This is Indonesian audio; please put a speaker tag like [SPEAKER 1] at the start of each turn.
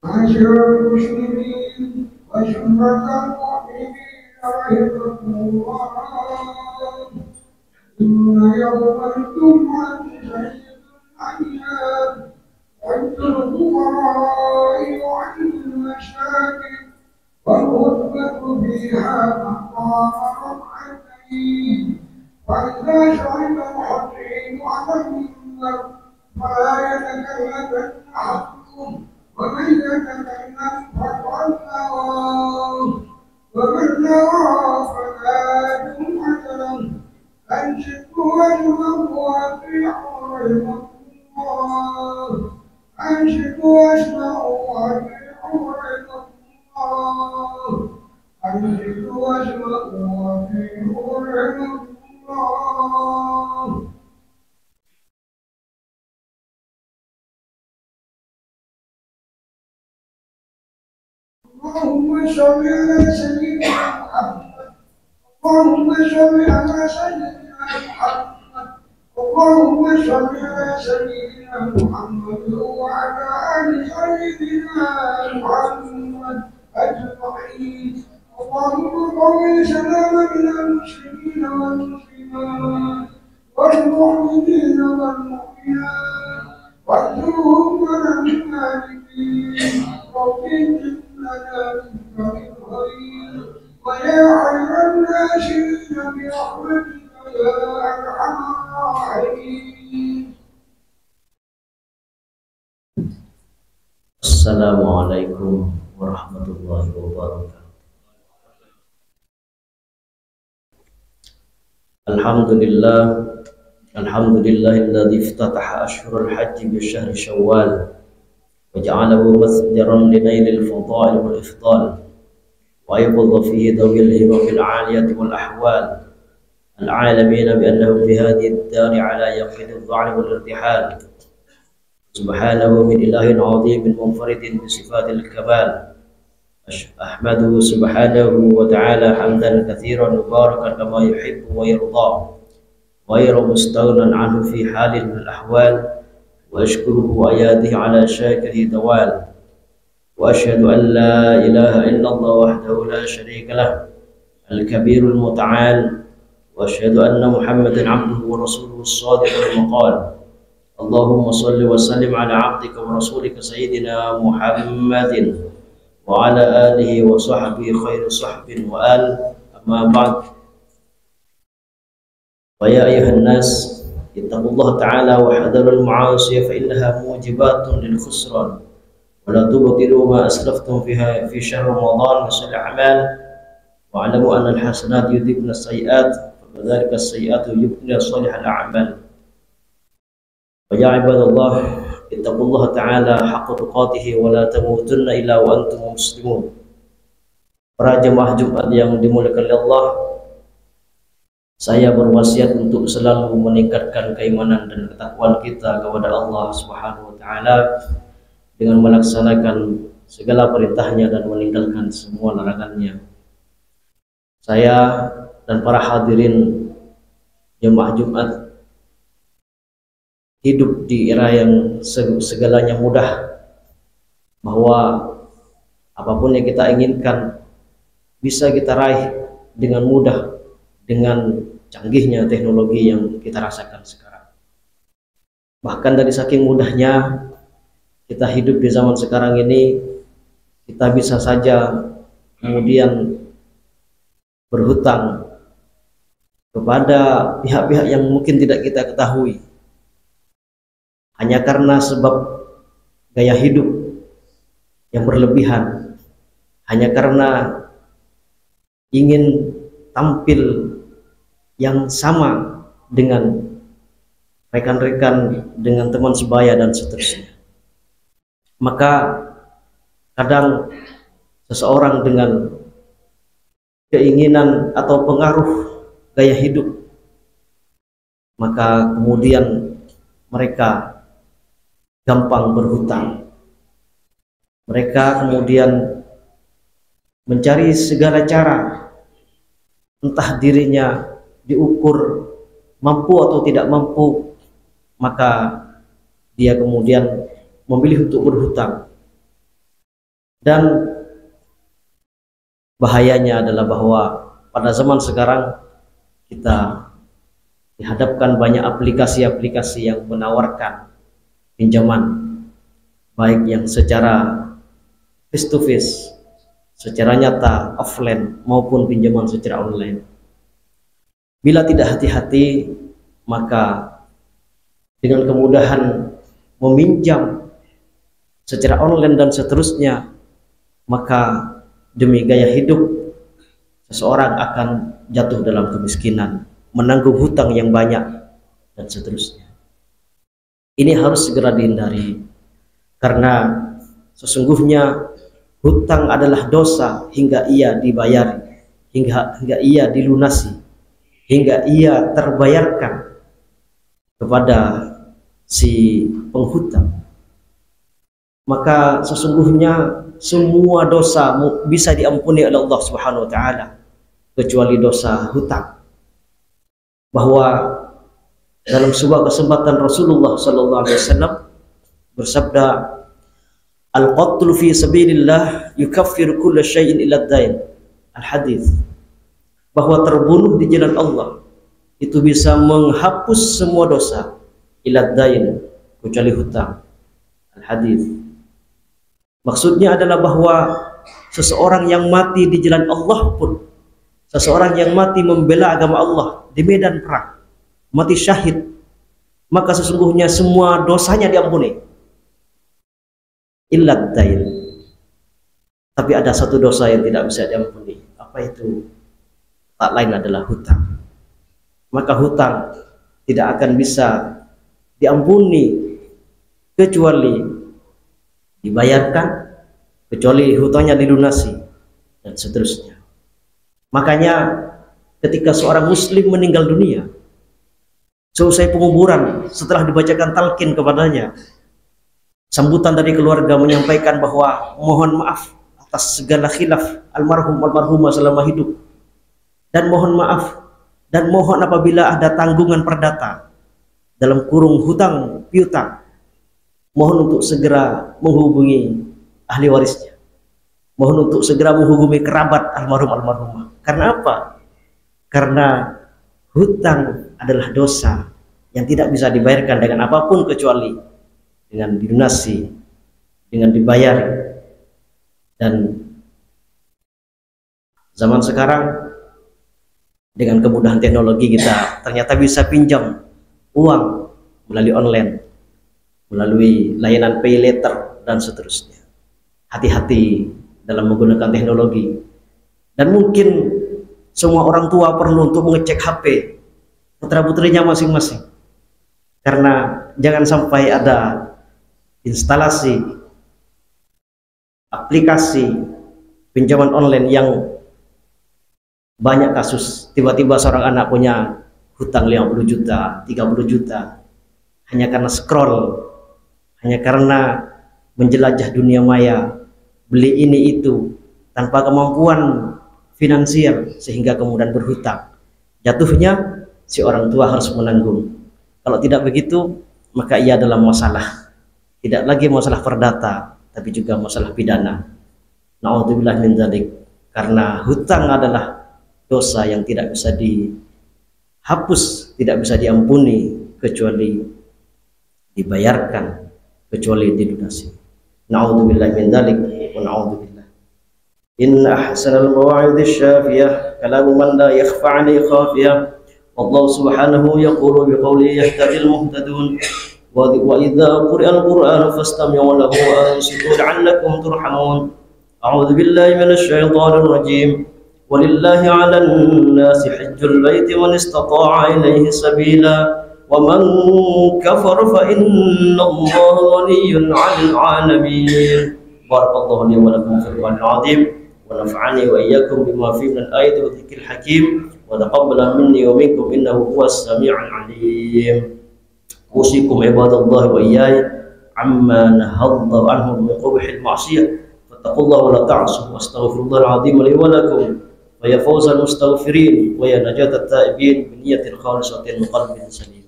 [SPEAKER 1] معاشر المسلمين وشرة المؤمنين رحمكم الله، إن يوم الجمعة سيد الأيام عند الفقراء وعند المساكين، والخطبة فيها مقام ركعتين. فإذا شهد الحكيم على المنبر فلا يتكلم أحدكم، ومن يتكلم فقد نوى، ومن نوى فلا جمعة له. أنشدوا وجهه وأطيعوا رحمكم الله، أنشدوا واسمعوا وأطيعوا رحمكم الله، أنشدوا واسمعوا وأطيعوا رحمكم الله. اللهم صل على سيدنا محمد، اللهم صل على سيدنا محمد، اللهم صل على سيدنا محمد وعلى آل سيدنا محمد أجمعين. اللهم قوي سلامنا المسلمين والمسلمات والمؤمنين والمؤمنات، واجعلهم من المالكين، وفي لنا من خير، ويا خير الناشرين برحمتك يا أرحم الراحمين.
[SPEAKER 2] Assalamualaikum warahmatullahi wabarakatuh. Alhamdulillah, alhamdulillahilladzi iftataha ashhurul hajji bi syahri Syawal wa ja'alahu masdaran li nailil fadail wal ifdal wa yaqadha fihi dawil himamil 'aliyati wal ahwal العالمين بأنهم في هذه الدار على يقين الضعن والارتحال سبحانه من إله عظيم منفرد بصفات الكمال. أحمده سبحانه وتعالى حمدا كثيرا مباركا كما يحب ويرضى غير مستغنى عنه في حال من الأحوال، وأشكره وأياده على شاكره دوال، وأشهد أن لا إله إلا الله وحده لا شريك له الكبير المتعال، وأشهد أن محمدا عبده ورسوله الصادق المقال. اللهم صل وسلم على عبدك ورسولك سيدنا محمد وعلى آله وصحبه خير صحب وآل. أما بعد، فيا أيها الناس اتقوا الله تعالى واحذروا المعاصي فإنها موجبات للخسران، ولا تبطلوا ما أسلفتم فيها في شهر رمضان من صالح الأعمال، واعلموا أن الحسنات يذهبن السيئات وكذلك السيئات يذهبن صالح الأعمال. ويا عباد الله اتقوا الله تعالى حق تقاته ولا تموتن إلا وأنتم مسلمون. Para jemaah Jumat yang dimuliakan oleh Allah, saya berwasiat untuk selalu meningkatkan keimanan dan ketakwaan kita kepada Allah Subhanahu wa taala dengan melaksanakan segala perintahnya dan meninggalkan semua larangannya. Saya dan para hadirin jemaah Jumat hidup di era yang segalanya mudah, bahwa apapun yang kita inginkan bisa kita raih dengan mudah dengan canggihnya teknologi yang kita rasakan sekarang. Bahkan dari saking mudahnya kita hidup di zaman sekarang ini, kita bisa saja kemudian berhutang kepada pihak-pihak yang mungkin tidak kita ketahui, hanya karena sebab gaya hidup yang berlebihan, hanya karena ingin tampil yang sama dengan rekan-rekan, dengan teman sebaya dan seterusnya. Maka kadang seseorang dengan keinginan atau pengaruh gaya hidup, maka kemudian mereka gampang berhutang. Mereka kemudian mencari segala cara, entah dirinya diukur mampu atau tidak mampu, maka dia kemudian memilih untuk berhutang. Dan bahayanya adalah bahwa pada zaman sekarang kita dihadapkan banyak aplikasi-aplikasi yang menawarkan pinjaman, baik yang secara face to face, secara nyata offline, maupun pinjaman secara online. Bila tidak hati-hati, maka dengan kemudahan meminjam secara online dan seterusnya, maka demi gaya hidup seseorang akan jatuh dalam kemiskinan, menanggung hutang yang banyak, dan seterusnya. Ini harus segera dihindari, karena sesungguhnya hutang adalah dosa hingga ia dibayar, hingga ia dilunasi, hingga ia terbayarkan kepada si penghutang. Maka sesungguhnya semua dosa bisa diampuni oleh Allah Subhanahu wa taala kecuali dosa hutang. Bahwa dalam sebuah kesempatan Rasulullah sallallahu alaihi wasallam bersabda, al-qatlu fi sabilillah yukaffiru kulla syai'in illa ad-dain. Al-hadis, bahwa terbunuh di jalan Allah itu bisa menghapus semua dosa illa ad-dain, kecuali hutang. Al-hadis, maksudnya adalah bahwa seseorang yang mati di jalan Allah pun, seseorang yang mati membela agama Allah di medan perang, mati syahid, maka sesungguhnya semua dosanya diampuni illa ad-dain. Tapi ada satu dosa yang tidak bisa diampuni. Apa itu? Tak lain adalah hutang. Maka hutang tidak akan bisa diampuni kecuali dibayarkan, kecuali hutangnya dilunasi, dan seterusnya. Makanya ketika seorang muslim meninggal dunia, selesai penguburan, setelah dibacakan talqin kepadanya, sambutan dari keluarga menyampaikan bahwa mohon maaf atas segala khilaf almarhum almarhumah selama hidup, dan mohon maaf dan mohon apabila ada tanggungan perdata dalam kurung hutang piutang, mohon untuk segera menghubungi ahli warisnya, mohon untuk segera menghubungi kerabat almarhum almarhumah. Karena apa? Karena hutang adalah dosa yang tidak bisa dibayarkan dengan apapun kecuali dengan dilunasi, dengan dibayar. Dan zaman sekarang dengan kemudahan teknologi kita ternyata bisa pinjam uang melalui online, melalui layanan pay later, dan seterusnya. Hati-hati dalam menggunakan teknologi. Dan mungkin semua orang tua perlu untuk mengecek HP putra-putrinya masing-masing, karena jangan sampai ada instalasi aplikasi pinjaman online yang banyak kasus. Tiba-tiba seorang anak punya hutang 50 juta, 30 juta, hanya karena scroll, hanya karena menjelajah dunia maya, beli ini itu tanpa kemampuan finansial, sehingga kemudian berhutang. Jatuhnya si orang tua harus menanggung. Kalau tidak begitu, maka ia dalam masalah, tidak lagi masalah perdata, tapi juga masalah pidana. Na'udzubillah min dzalik. Karena hutang adalah dosa yang tidak bisa dihapus, tidak bisa diampuni kecuali dibayarkan, kecuali dilunasi. Na'udzubillah min dzalik wa na'udzubillah. Inna ahsanal mawa'idhi syafiyah kalamu man la yakhfa 'alaihi khafiyah. Allah subhanahu yaqulu biqawli yahtadil muhtadun wa idza quri'al qur'anu fastami'u lahu wa ansitu la'allakum turhamun. A'udzu billahi minasy syaithanir rajim. Walillahi 'alan nasi hajjul baiti man istata'a ilaihi sabila wa man kafara fa innallaha ghaniyyun 'anil 'alamin. Barakallahu li wa lakum fil Qur'anil 'azim wa nafa'ani wa iyyakum bima fihi min ayati wa dzikril hakim wa taqabbala minni wa minkum innahu huwas sami'ul 'alim. Usikum ibadallahi wa iyaya amma nahadha anhu min qubhil ma'siyah fattaqullaha wa la ta'suhu wastaghfirullahal 'azim li wa lakum wa ya fawzal mustaghfirin wa ya najatat taibin bi niyyatin khalisatin qalbin salim.